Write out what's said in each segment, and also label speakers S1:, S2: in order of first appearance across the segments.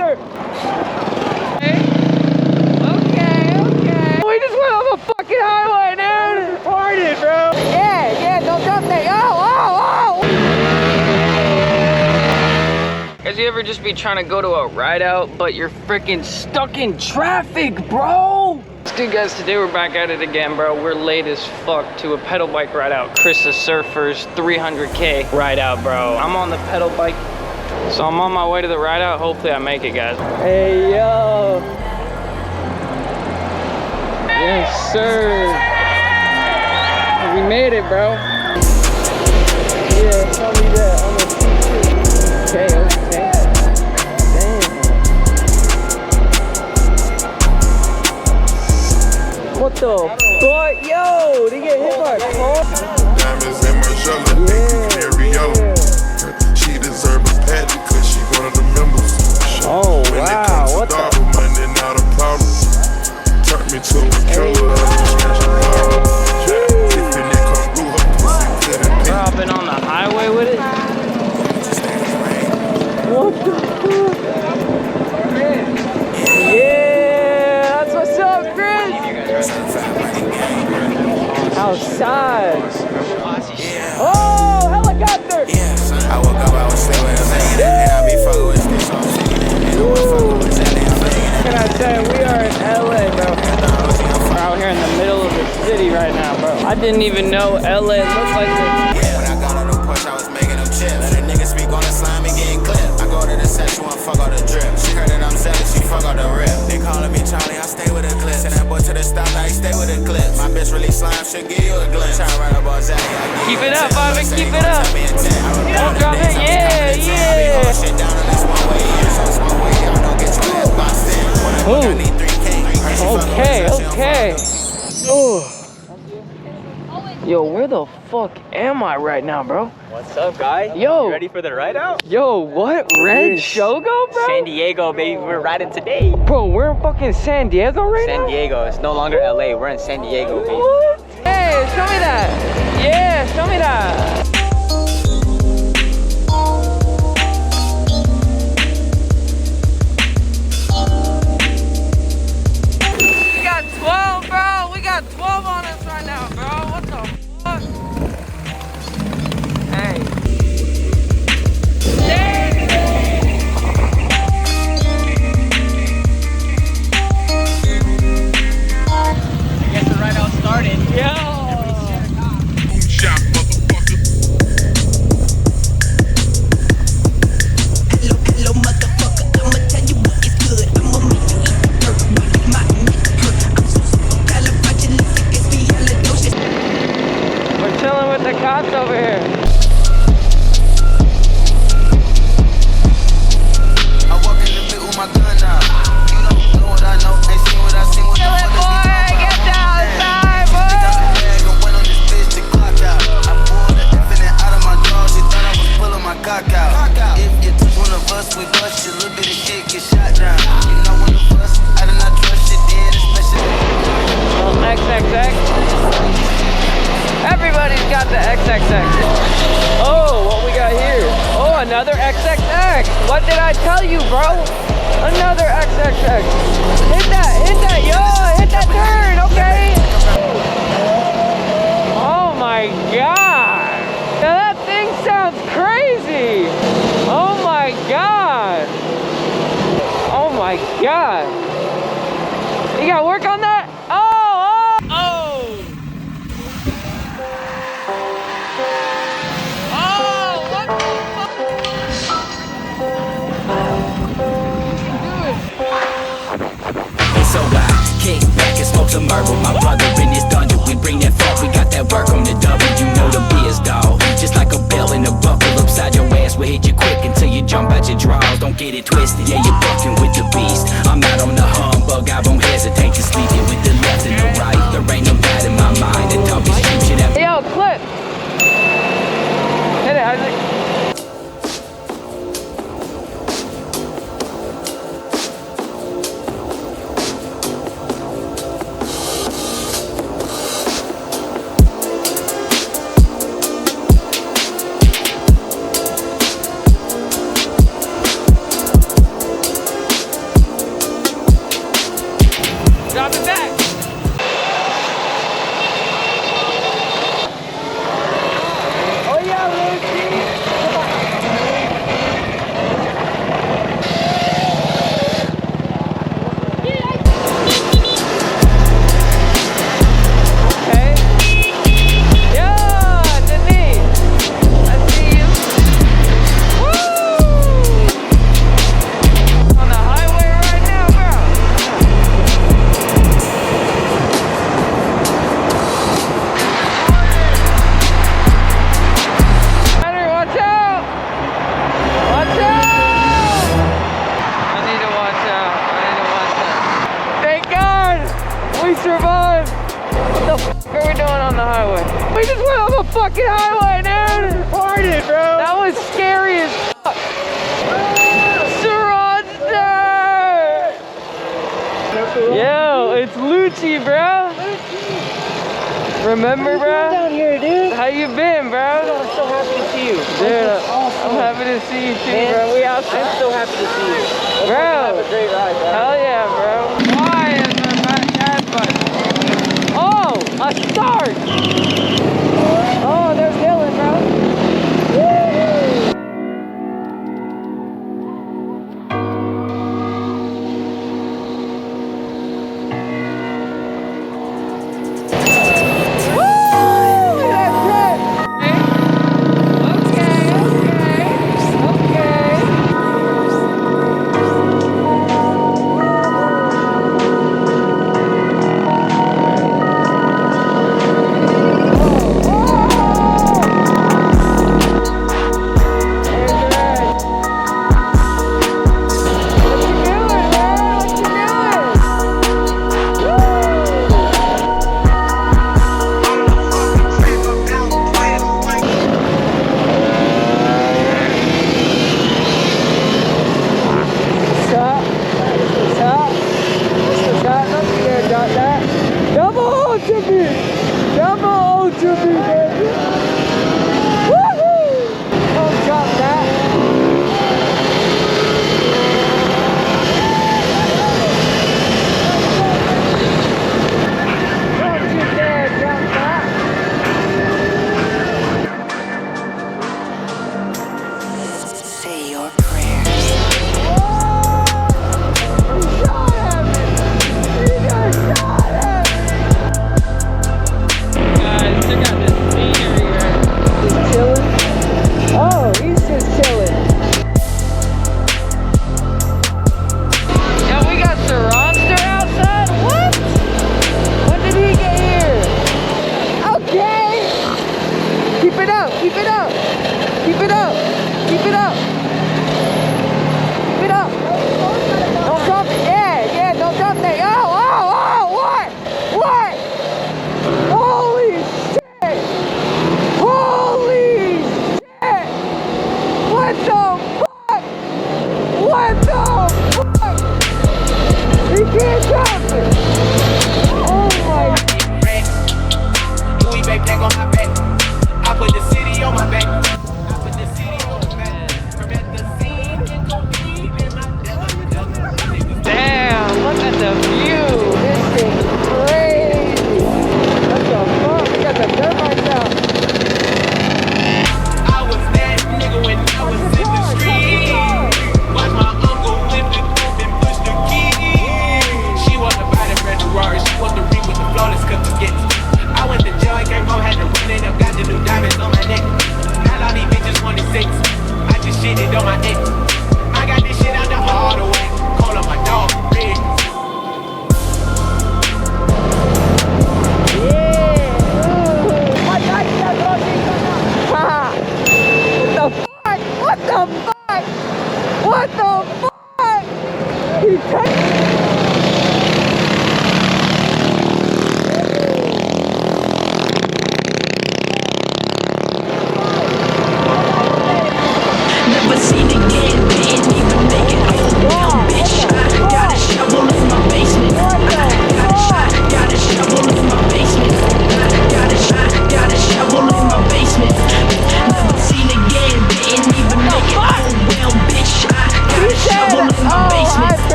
S1: helicopter. Okay. We just went on the fucking highway, dude. It's retarded, bro. Yeah, don't drop that. Oh. Guys, you ever just be trying to go to a ride out, but you're freaking stuck in traffic, bro? What's good, guys? Today we're back at it again, bro. We're late as fuck to a pedal bike ride out. Chris the Surfer's 300K ride out, bro. I'm on the pedal bike, so I'm on my way to the ride out. Hopefully I make it, guys. Hey, yo. Yes, sir. We made it, bro. Yeah, tell me that. I'm a teacher. Okay. What the fuck? Yo, they get hit by a car?
S2: Diamonds in my shoulder, yeah. She deserve a pat because she one of the members.
S1: Oh, when wow, what the?
S2: Money not a problem. Turn me to a killer.
S1: Dropping on the highway with it? What the fuck? Yeah, that's what's up, Chris. Outside. Oh, helicopter.
S3: I woke up, I was sleeping and I be fucking with this.
S1: Can I say, we are in LA, bro. We're out here in the middle of the city right now, bro. I didn't even know LA looked like this.
S3: When I got on the push, I was making them chips. Let a nigga speak on the slime and getting clipped. I go to the set, she wanna fuck all the drip. She heard that I'm selling, she fuck all the rip. They calling me Charlie, I stay with the clips. Send that boy to the stop, I stay with the clips. My bitch really slime, she'll give you a glimpse. Try right up on Zaddy.
S1: Keep it up, Bobby, keep it up. Don't drop it, yeah.
S3: Shit down on this one way, so it's one way. I don't get your ass boxed in. I need 3K.
S1: Okay. Oh. Yo, where the fuck am I right now, bro?
S4: What's up, guys?
S1: Yo.
S4: You ready for the ride out?
S1: Yo, what? Red Shogo, bro?
S4: San Diego, baby. We're riding today.
S1: Bro, we're in fucking San Diego right now?
S4: San Diego. It's no longer LA. We're in San Diego, baby.
S1: What? Hey, show me that. Yeah, show me that. We got 12, bro. We got 12 on us right now, bro. What the fuck? Hey.
S4: Get the ride out started.
S1: Yo. We're chilling with the cops over here.
S3: I walk in the bit with my gun out. You know what I know. Ain't seen what I seen with the
S1: boy, get down outside, boy.
S3: I went on this bitch to clock out. I pulled the infinite out of my drawers. She thought I was pulling my cock out. If you took one of us, we bust you. Little bit of shit get shot down. You know one of us, I did not trust you, did especially.
S1: XXX. Everybody's got the XXX. Oh, what we got here? Oh, another XXX. What did I tell you, bro? Another XXX. Hit that, yo, hit that turn, okay? Oh my God. Now that thing sounds crazy. Oh my God. Oh my God. You gotta work on that? Oh.
S5: So I kick back and smoke some herb with my brother in this dungeon. We bring that funk, we got that work on the double. You know the biz, dog. Just like a bell in a buckle upside your ass, we'll hit you quick until you jump out your drawers. Don't get it twisted, yeah, you're fucking with the beast. I'm not on the humbug, I won't hesitate to sleep it with the left and the right. There ain't no doubt in my mind that talk is cheap shit.
S1: Yo, clip. Hit it, Isaac. we just went on the fucking highway, dude.
S4: Farted, bro.
S1: That was scary as fuck. Surron. Yo, it's Lucci, bro. Remember, bro?
S4: Down here, dude.
S1: How you been, bro?
S4: I'm so happy to see you.
S1: Dude, I'm happy to see you too,
S4: Man,
S1: bro. We out
S4: I'm
S1: there.
S4: so happy to see you.
S1: Bro.
S4: Have a great ride, bro.
S1: Hell yeah, bro. Why is my back gas button? Oh, a start. Oh, there's Dylan, bro.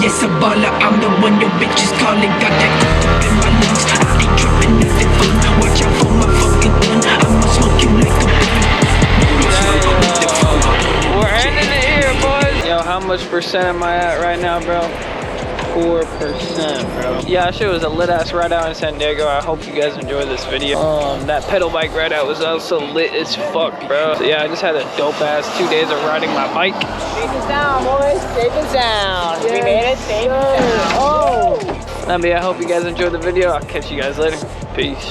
S5: yes, a baller, I'm the one your bitches calling. Got that up in my lungs, I be tripping if it fun. Watch out for my fucking gun, I'ma smoke you like a bun.
S1: We're ending it here, boys. Yo, how much percent am I at right now, bro? 4%, bro. Yeah, that shit was a lit ass ride out in San Diego. I hope you guys enjoyed this video. That pedal bike ride out was also lit as fuck, bro. So yeah, I just had a dope ass 2 days of riding my bike.
S4: Safe and sound, boys. Safe and sound. We made it safe and sound.
S1: But yeah, I hope you guys enjoyed the video. I'll catch you guys later. Peace.